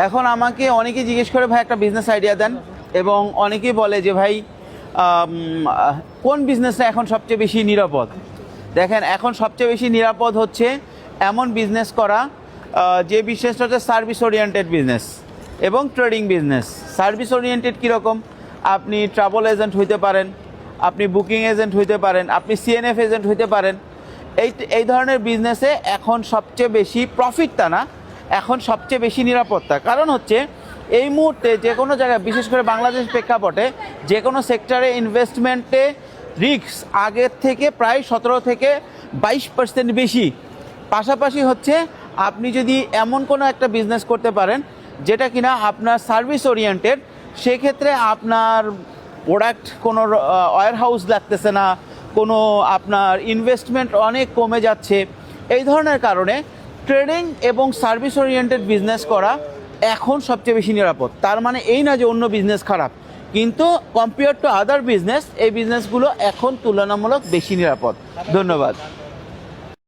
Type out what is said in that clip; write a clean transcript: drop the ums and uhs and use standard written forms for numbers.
এখন আমাকে অনেকেই জিজ্ঞেস করে ভাই একটা বিজনেস আইডিয়া দেন, এবং অনেকেই বলে যে ভাই কোন বিজনেসটা এখন সবচেয়ে বেশি নিরাপদ। দেখেন, এখন সবচেয়ে বেশি নিরাপদ হচ্ছে এমন বিজনেস করা যে বিজনেসটা হচ্ছে সার্ভিস ওরিয়েন্টেড বিজনেস এবং ট্রেডিং বিজনেস। সার্ভিস ওরিয়েন্টেড কীরকম? আপনি ট্রাভেল এজেন্ট হইতে পারেন, আপনি বুকিং এজেন্ট হইতে পারেন, আপনি সিএনএফ এজেন্ট হইতে পারেন। এই ধরনের বিজনেসে এখন সবচেয়ে বেশি প্রফিট তা না, এখন সবচেয়ে বেশি নিরাপত্তা। কারণ হচ্ছে এই মুহূর্তে যে কোনো জায়গায়, বিশেষ করে বাংলাদেশ প্রেক্ষাপটে, যে কোনো সেক্টরে ইনভেস্টমেন্টে রিস্ক আগের থেকে প্রায় 17 থেকে 22% বেশি। পাশাপাশি হচ্ছে আপনি যদি এমন কোনো একটা বিজনেস করতে পারেন যেটা কিনা আপনার সার্ভিস ওরিয়েন্টেড, সেক্ষেত্রে আপনার প্রোডাক্ট কোনো ওয়্যার হাউস লাগতেছে না, কোনো আপনার ইনভেস্টমেন্ট অনেক কমে যাচ্ছে। এই ধরনের কারণে ট্রেডিং এবং সার্ভিস ওরিয়েন্টেড বিজনেস করা এখন সবচেয়ে বেশি নিরাপদ। তার মানে এই না যে অন্য বিজনেস খারাপ, কিন্তু কম্পেয়ার টু আদার বিজনেস এই বিজনেসগুলো এখন তুলনামূলক বেশি নিরাপদ। ধন্যবাদ।